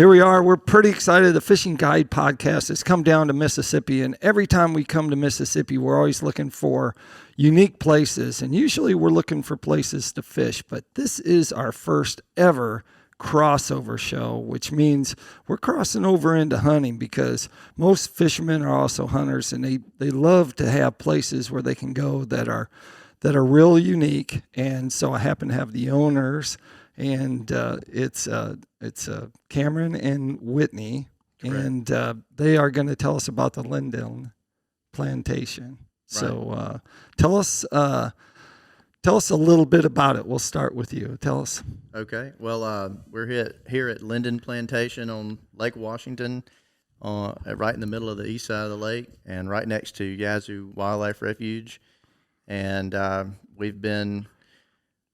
Here we are. We're pretty excited. The Fishing Guide podcast has come down to Mississippi, and every time we come to Mississippi, we're always looking for unique places, and usually we're looking for places to fish, but this is our first ever crossover show, which means we're crossing over into hunting because most fishermen are also hunters, and they love to have places where they can go that are real unique. And so I happen to have the owners, and it's Cameron and Whitney. Correct. And they are going to tell us about the Linden Plantation. Right. So tell us a little bit about it. We'll start with you. Tell us. Okay. Well, we're here at Linden Plantation on Lake Washington, right in the middle of the east side of the lake, and right next to Yazoo Wildlife Refuge. And we've been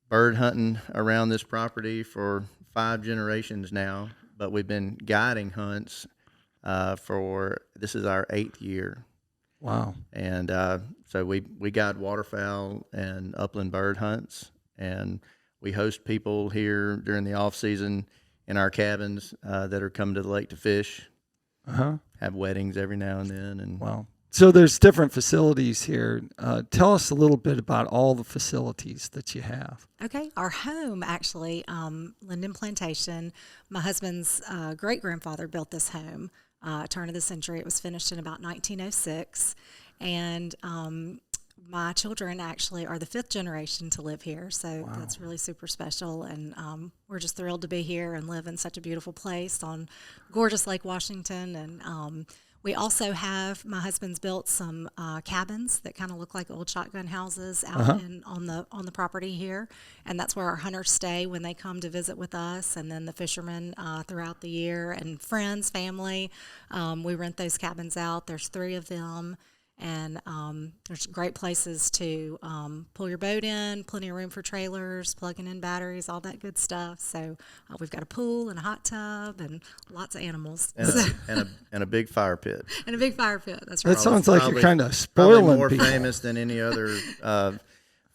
bird hunting around this property for 5 generations now, but we've been guiding hunts this is our 8th year. Wow. And so we guide waterfowl and upland bird hunts, and we host people here during the off season in our cabins that are coming to the lake to fish. Have weddings every now and then. And wow. So there's different facilities here. Tell us a little bit about all the facilities that you have. Okay. Our home, actually, Linden Plantation, my husband's great-grandfather built this home, turn of the century. It was finished in about 1906. And my children actually are the 5th generation to live here. So wow. That's really super special. And we're just thrilled to be here and live in such a beautiful place on gorgeous Lake Washington. And we also have, my husband's built some cabins that kind of look like old shotgun houses out on the property here, and that's where our hunters stay when they come to visit with us, and then the fishermen throughout the year, and friends, family. We rent those cabins out. There's 3 of them, and there's great places to pull your boat in, plenty of room for trailers, plugging in batteries, all that good stuff. So we've got a pool and a hot tub and lots of animals. And a big fire pit. And a big fire pit, that's right. That sounds like you're kind of spoiling probably more people. famous than any other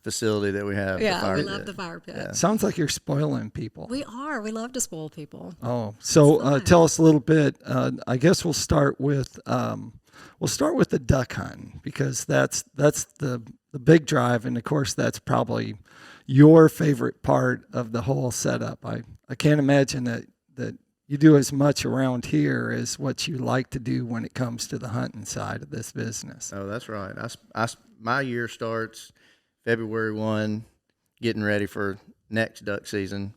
facility that we have. Yeah, we love the fire pit. Yeah. Sounds like you're spoiling people. We are. We love to spoil people. Oh, so tell us a little bit. I guess we'll start with the duck hunting, because that's the big drive, and of course that's probably your favorite part of the whole setup. I can't imagine that you do as much around here as what you like to do when it comes to the hunting side of this business. Oh, that's right. My year starts February 1, getting ready for next duck season.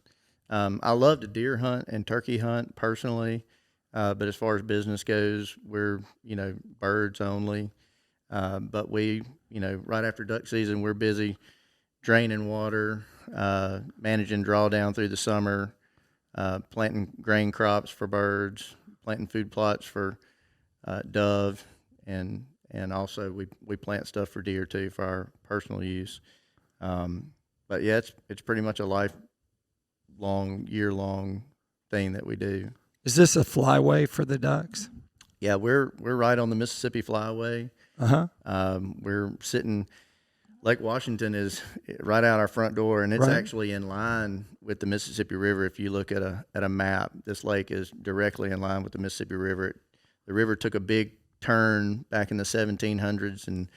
I love to deer hunt and turkey hunt personally. But as far as business goes, we're, birds only. But we, right after duck season, we're busy draining water, managing drawdown through the summer, planting grain crops for birds, planting food plots for dove, and also we plant stuff for deer too for our personal use. But yeah, it's pretty much a lifelong, year-long thing that we do. Is this a flyway for the ducks? Yeah, we're right on the Mississippi Flyway. We're sitting. Lake Washington is right out our front door, and it's actually in line with the Mississippi River. If you look at a map, this lake is directly in line with the Mississippi River. The river took a big turn back in the 1700s and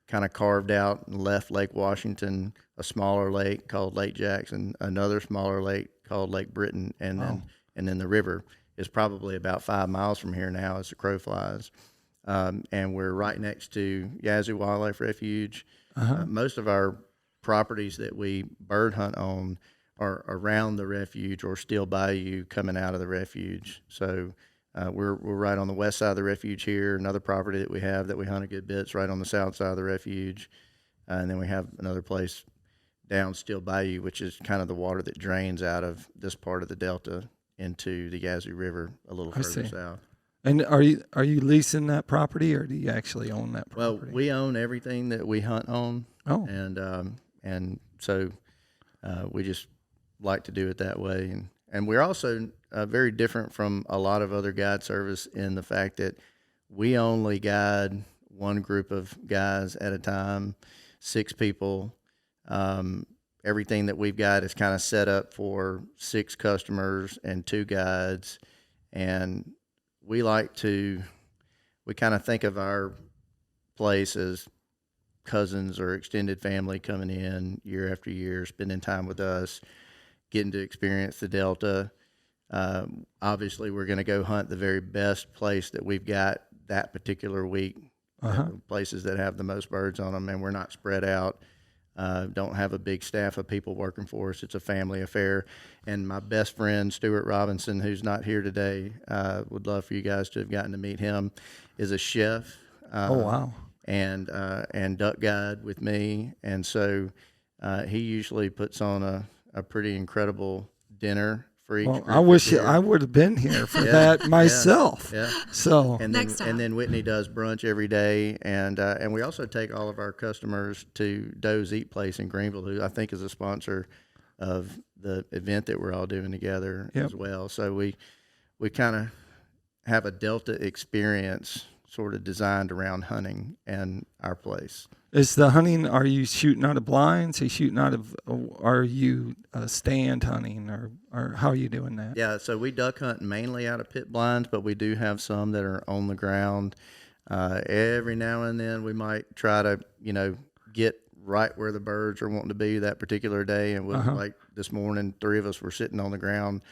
kind of carved out and left Lake Washington a smaller lake called Lake Jackson, another smaller lake called Lake Britton, and then the river is probably about 5 miles from here now as the crow flies. And we're right next to Yazoo Wildlife Refuge. Most of our properties that we bird hunt on are around the refuge or still bayou coming out of the refuge. So we're right on the west side of the refuge here. Another property that we have that we hunt a good bit's right on the south side of the refuge. And then we have another place down Still Bayou, which is kind of the water that drains out of this part of the delta into the Yazoo River a little further south. And are you leasing that property, or do you actually own that property? Well, we own everything that we hunt on. Oh. And so we just like to do it that way. And we're also very different from a lot of other guide service in the fact that we only guide one group of guys at a time, 6 people. Everything that we've got is kind of set up for 6 customers and 2 guides. And we kind of think of our place as cousins or extended family coming in year after year, spending time with us, getting to experience the Delta. Obviously, we're going to go hunt the very best place that we've got that particular week, places that have the most birds on them, and we're not spread out. Don't have a big staff of people working for us. It's a family affair. And my best friend, Stuart Robinson, who's not here today, would love for you guys to have gotten to meet him, is a chef. Oh, wow. And duck guide with me. And so he usually puts on a pretty incredible dinner for each group. I wish I would have been here for that myself. Yeah. So Next time. And then Whitney does brunch every day, and we also take all of our customers to Doe's Eat Place in Greenville, who I think is a sponsor of the event that we're all doing together as well. So we kind of have a Delta experience sort of designed around hunting and our place. is the hunting, are you shooting out of blinds? Are you shooting out of, are you stand hunting, or how are you doing that? Yeah, so we duck hunt mainly out of pit blinds, but we do have some that are on the ground. Every now and then we might try to, get right where the birds are wanting to be that particular day. And like this morning, 3 of us were sitting on the ground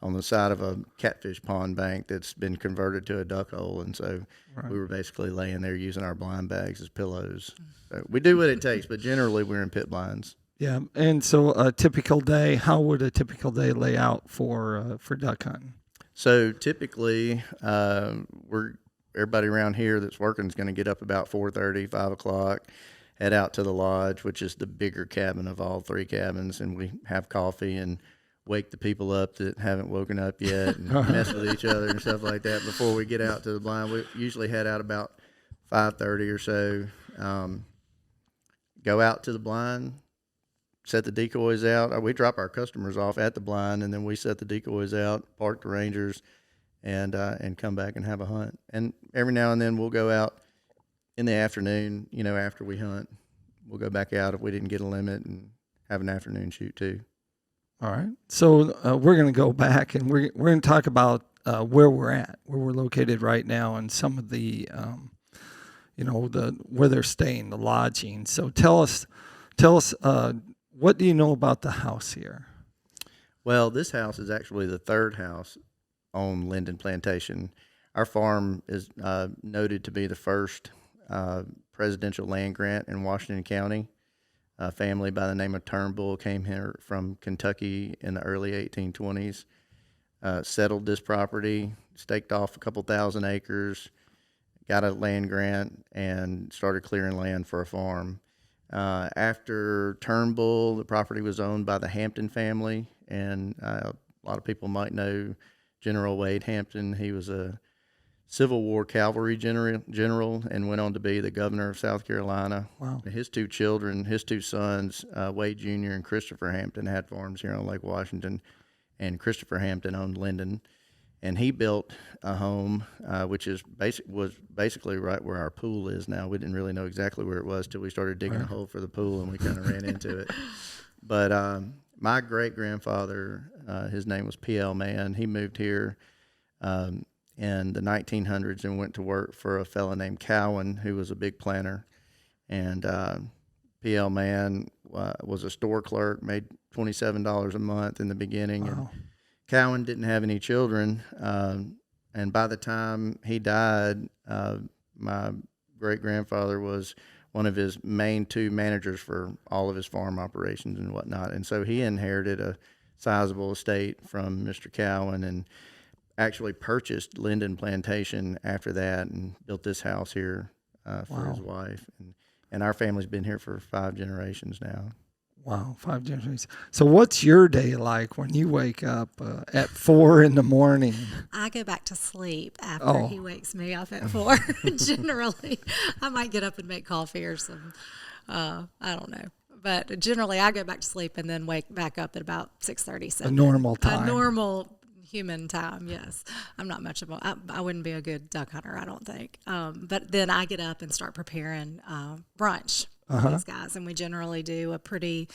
on the side of a catfish pond bank that's been converted to a duck hole. And so we were basically laying there using our blind bags as pillows. So we do what it takes, but generally we're in pit blinds. Yeah. And so a typical day, how would a typical day lay out for duck hunting? So typically, everybody around here that's working is going to get up about 4:30, 5 o'clock, head out to the lodge, which is the bigger cabin of all 3 cabins, and we have coffee and wake the people up that haven't woken up yet and mess with each other and stuff like that before we get out to the blind. We usually head out about 5:30 or so, go out to the blind, set the decoys out. We drop our customers off at the blind, and then we set the decoys out, park the rangers, and come back and have a hunt. And every now and then we'll go out in the afternoon, after we hunt. We'll go back out if we didn't get a limit and have an afternoon shoot too. All right. So we're going to go back, and we're going to talk about where we're at, where we're located right now, and some of the, where they're staying, the lodging. So tell us, what do you know about the house here? Well, this house is actually the 3rd house on Linden Plantation. Our farm is noted to be the first presidential land grant in Washington County. A family by the name of Turnbull came here from Kentucky in the early 1820s, settled this property, staked off a couple thousand acres, got a land grant, and started clearing land for a farm. After Turnbull, the property was owned by the Hampton family, and a lot of people might know General Wade Hampton. He was a Civil War cavalry general and went on to be the governor of South Carolina. Wow. His 2 children, his 2 sons, Wade Jr. and Christopher Hampton, had farms here on Lake Washington, and Christopher Hampton owned Linden. And he built a home, which was basically right where our pool is now. We didn't really know exactly where it was till we started digging a hole for the pool, and we kind of ran into it. But my great-grandfather, his name was P.L. Mann. He moved here in the 1900s and went to work for a fellow named Cowan, who was a big planter. And P.L. Mann was a store clerk, made $27 a month in the beginning. Wow. And Cowan didn't have any children. And by the time he died, my great-grandfather was one of his main 2 managers for all of his farm operations and whatnot. And so he inherited a sizable estate from Mr. Cowan and actually purchased Linden Plantation after that and built this house here for his wife. And our family's been here for 5 generations now. Wow, 5 generations. So what's your day like when you wake up at 4 in the morning? I go back to sleep after he wakes me up at 4. Generally, I might get up and make coffee or some, I don't know. But generally, I go back to sleep and then wake back up at about 6:30. A normal time. A normal human time, yes. I'm not much of I wouldn't be a good duck hunter, I don't think. But then I get up and start preparing brunch for these guys, and we generally do a pretty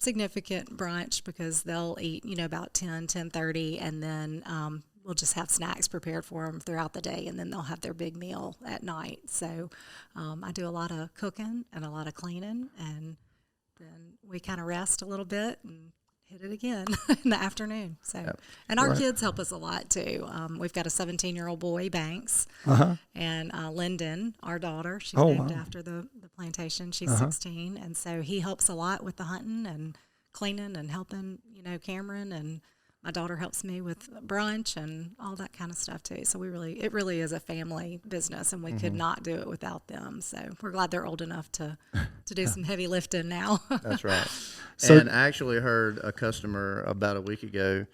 significant brunch because they'll eat, about 10:30, and then we'll just have snacks prepared for them throughout the day, and then they'll have their big meal at night. So I do a lot of cooking and a lot of cleaning, and then we kind of rest a little bit and hit it again in the afternoon. So, and our kids help us a lot too. We've got a 17-year-old boy, Banks, and Linden, our daughter. She's named after the plantation. She's 16, and so he helps a lot with the hunting and cleaning and helping, Cameron, and my daughter helps me with brunch and all that kind of stuff too. So it really is a family business, and we could not do it without them. So we're glad they're old enough to do some heavy lifting now. That's right. And I actually heard a customer about a week ago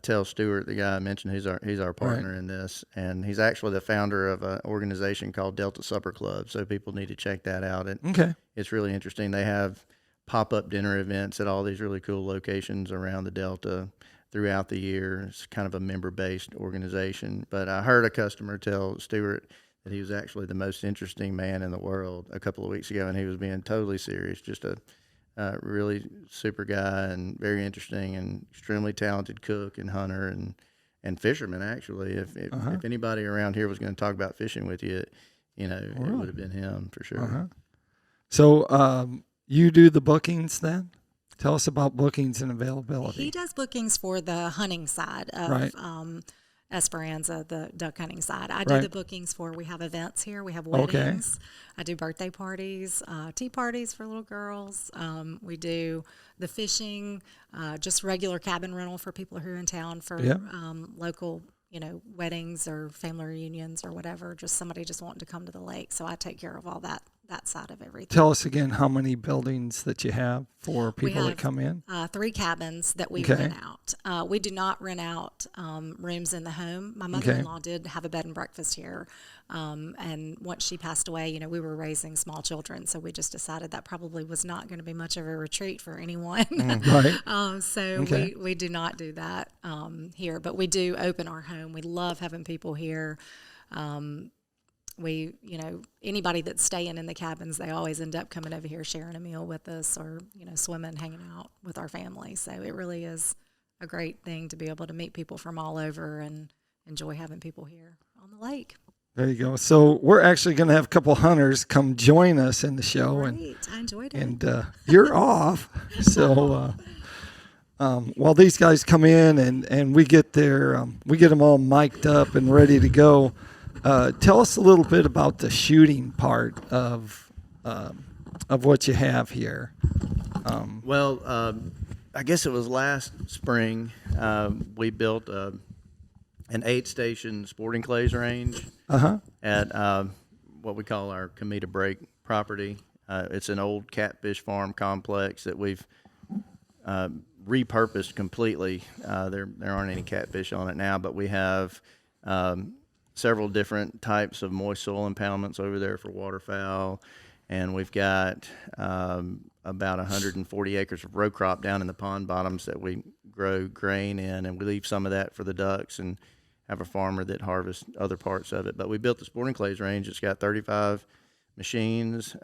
tell Stuart, the guy I mentioned, he's our partner in this, and he's actually the founder of an organization called Delta Supper Club. So people need to check that out. It's really interesting. They have pop-up dinner events at all these really cool locations around the Delta throughout the year. It's kind of a member-based organization. But I heard a customer tell Stuart that he was actually the most interesting man in the world a couple of weeks ago, and he was being totally serious. Just a really super guy and very interesting and extremely talented cook and hunter and fisherman, actually. If anybody around here was going to talk about fishing with you, it would have been him for sure. So you do the bookings then? Tell us about bookings and availability. He does bookings for the hunting side of Esperanza, the duck hunting side. I do the bookings for, we have events here. We have weddings. I do birthday parties, tea parties for little girls. We do the fishing, just regular cabin rental for people who are in town for local, weddings or family reunions or whatever. Just somebody just wanting to come to the lake. So I take care of all that side of everything. Tell us again how many buildings that you have for people that come in. 3 cabins that we rent out. We do not rent out rooms in the home. My mother-in-law did have a bed and breakfast here, and once she passed away, we were raising small children, so we just decided that probably was not going to be much of a retreat for anyone. We do not do that here, but we do open our home. We love having people here. We, anybody that's staying in the cabins, they always end up coming over here sharing a meal with us or, swimming, hanging out with our family. So it really is a great thing to be able to meet people from all over and enjoy having people here on the lake. There you go. So we're actually going to have a couple hunters come join us in the show. Great. I enjoyed it. And you're off. So while these guys come in and we get we get them all mic'd up and ready to go. Tell us a little bit about the shooting part of what you have here. I guess it was last spring we built an 8-station sporting clays range at what we call our Comita Break property. It's an old catfish farm complex that we've repurposed completely. There aren't any catfish on it now, but we have several different types of moist soil impoundments over there for waterfowl, and we've got about 140 acres of row crop down in the pond bottoms that we grow grain in, and we leave some of that for the ducks and have a farmer that harvests other parts of it. But we built the sporting clays range. It's got 35 machines.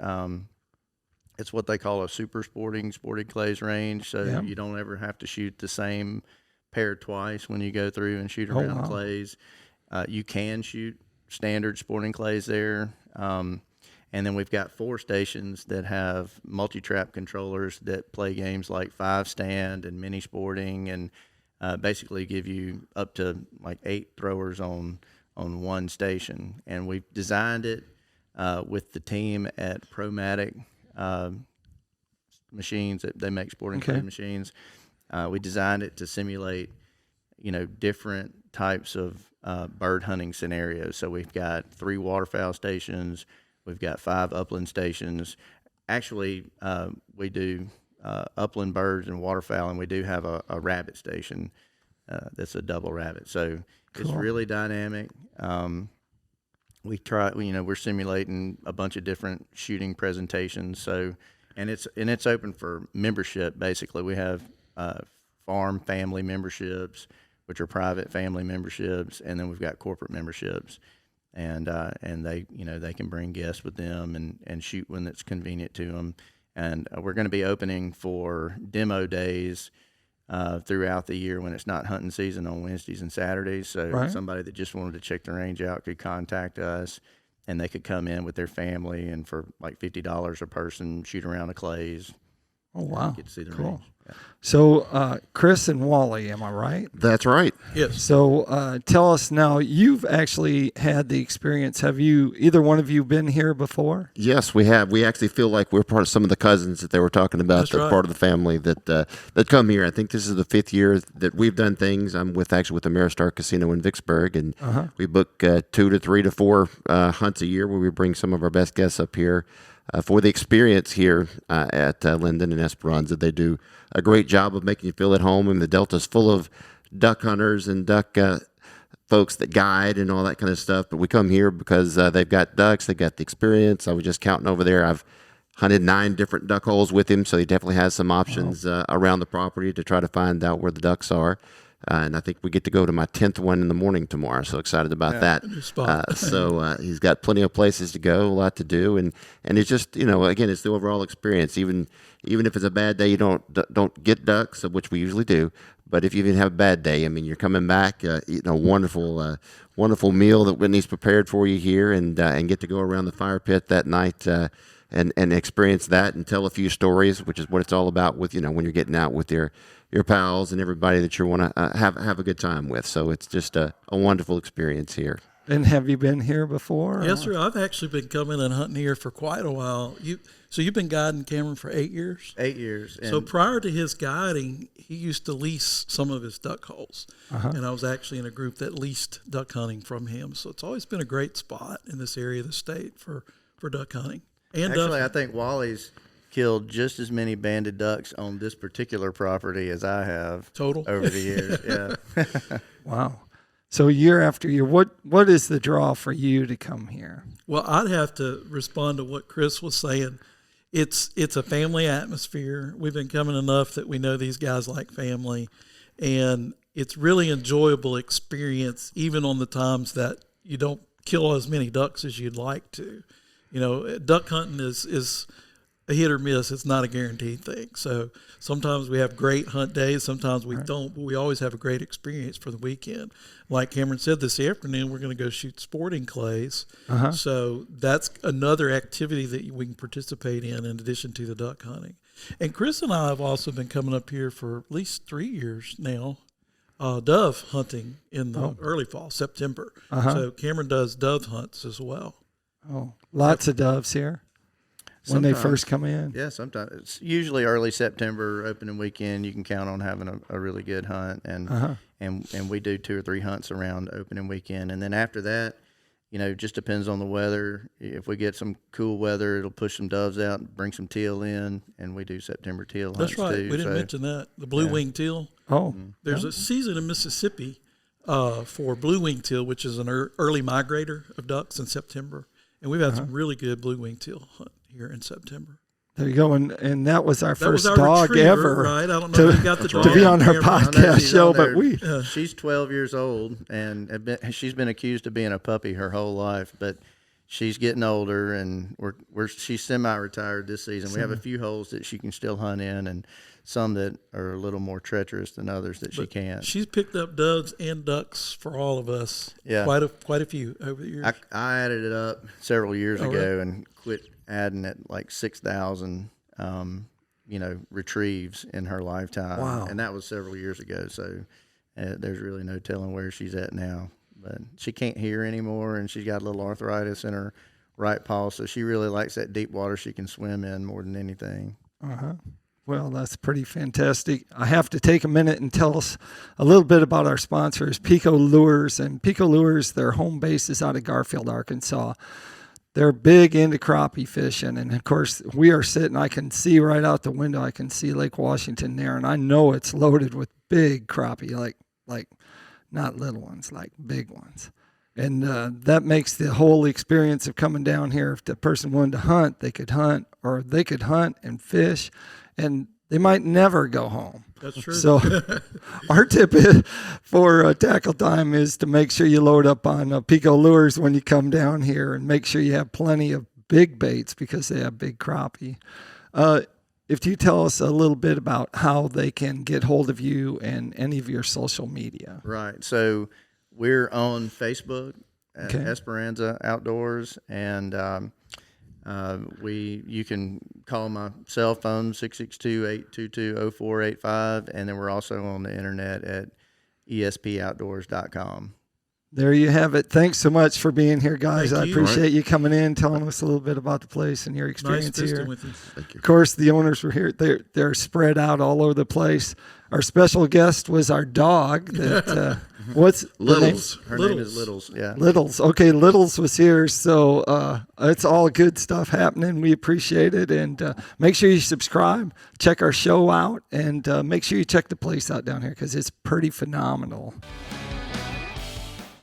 It's what they call a super sporting clays range, so you don't ever have to shoot the same pair twice when you go through and shoot around clays. You can shoot standard sporting clays there. And then we've got 4 stations that have multi-trap controllers that play games like 5-stand and mini sporting, and basically give you up to like 8 throwers on one station. And we've designed it with the team at Promatic machines. They make sporting clay machines. We designed it to simulate, different types of bird hunting scenarios. So we've got 3 waterfowl stations. We've got 5 upland stations. Actually, we do upland birds and waterfowl, and we do have a rabbit station that's a double rabbit. So it's really dynamic. We're simulating a bunch of different shooting presentations. So, and it's open for membership. Basically, we have farm family memberships, which are private family memberships, and then we've got corporate memberships, and they they can bring guests with them and shoot when it's convenient to them. And we're going to be opening for demo days throughout the year when it's not hunting season on Wednesdays and Saturdays. So somebody that just wanted to check the range out could contact us, and they could come in with their family and for like $50 a person, shoot around the clays. Oh, wow. Get to see the cool. range. Yeah. So, Chris and Wally, am I right? That's right. Yes. So, tell us now, you've actually had the experience. Have you, either one of you, been here before? Yes, we have. We actually feel like we're part of some of the cousins that they were talking about. That's right. Part of the family that come here. I think this is the 5th year that we've done things. I'm with the Ameristar Casino in Vicksburg, and we book 2 to 3 to 4 hunts a year where we bring some of our best guests up here. For the experience here at Linden and Esperanza. They do a great job of making you feel at home, and the Delta's full of duck hunters and duck folks that guide and all that kind of stuff. But we come here because they've got ducks, they've got the experience. I was just counting over there. I've hunted 9 different duck holes with him, so he definitely has some options around the property to try to find out where the ducks are. And I think we get to go to my 10th one in the morning tomorrow. So excited about that. So he's got plenty of places to go, a lot to do, and it's just, again, it's the overall experience. Even if it's a bad day, you don't get ducks, which we usually do. But if you even have a bad day, I mean, you're coming back, eating a wonderful meal that Whitney's prepared for you here, and get to go around the fire pit that night. And experience that and tell a few stories, which is what it's all about with, when you're getting out with your pals and everybody that you want to have a good time with. So it's just a wonderful experience here. And have you been here before? Yes, sir. I've actually been coming and hunting here for quite a while. So you've been guiding Cameron for 8 years? 8 years. So prior to his guiding, he used to lease some of his duck holes. And I was actually in a group that leased duck hunting from him. So it's always been a great spot in this area of the state for duck hunting. And actually, I think Wally's killed just as many banded ducks on this particular property as I have total over the years. Yeah. Wow. So year after year, what is the draw for you to come here? Well, I'd have to respond to what Chris was saying. It's a family atmosphere. We've been coming enough that we know these guys like family, and it's really enjoyable experience, even on the times that you don't kill as many ducks as you'd like to. Duck hunting is a hit or miss. It's not a guaranteed thing. So sometimes we have great hunt days, sometimes we don't, but we always have a great experience for the weekend. Like Cameron said, this afternoon we're going to go shoot sporting clays. So that's another activity that we can participate in addition to the duck hunting. And Chris and I have also been coming up here for at least 3 years now, dove hunting in the early fall, September. So Cameron does dove hunts as well. Oh, lots of doves here when they first come in. Yeah, sometimes. It's usually early September, opening weekend. You can count on having a really good hunt. And we do 2 or 3 hunts around opening weekend. And then after that, just depends on the weather. If we get some cool weather, it'll push some doves out and bring some teal in. And we do September teal hunts, That's right. too. We didn't mention that. The blue-winged teal. Oh. There's a season in Mississippi for blue-winged teal, which is an early migrator of ducks in September. And we've had some really good blue-winged teal hunt here in September. There you go, and that was our first our dog retriever, ever, right? I don't know if you got the dog to be on her camera. podcast show, but she's 12 years old, and she's been accused of being a puppy her whole life, but she's getting older, and she's semi-retired this season. We have a few holes that she can still hunt in, and some that are a little more treacherous than others that she can't. She's picked up doves and ducks for all of us. Yeah, quite a few over the years. I added it up several years ago and quit adding it like 6,000, retrieves in her lifetime. Wow. And that was several years ago. So there's really no telling where she's at now. But she can't hear anymore, and she's got a little arthritis in her right paw. So she really likes that deep water she can swim in more than anything. Well, that's pretty fantastic. I have to take a minute and tell us a little bit about our sponsors, PICO Lures. And PICO Lures, their home base is out of Garfield, Arkansas. They're big into crappie fishing. And, of course, we are sitting, I can see right out the window, I can see Lake Washington there. And I know it's loaded with big crappie, like not little ones, like big ones. And that makes the whole experience of coming down here, if the person wanted to hunt, they could hunt, or they could hunt and fish. And they might never go home. That's true. So our tip for tackle time is to make sure you load up on PICO Lures when you come down here, and make sure you have plenty of big baits because they have big crappie. if you tell us a little bit about how they can get hold of you and any of your social media. Right. So we're on Facebook at Okay. Esperanza Outdoors, and you can call my cell phone 662-822-0485, and then we're also on the internet at espoutdoors.com. There you have it. Thanks so much for being here, guys. Thank I you. appreciate you coming in, telling us a little bit about the place and your Nice experience visiting here. with you. Thank you. Of course, the owners were here. They're spread out all over the place. Our special guest was our dog. That what's the name? Littles. Her name is Littles. Yeah. Littles. Okay, Littles was here. So it's all good stuff happening. We appreciate it. And make sure you subscribe, check our show out, and make sure you check the place out down here because it's pretty phenomenal.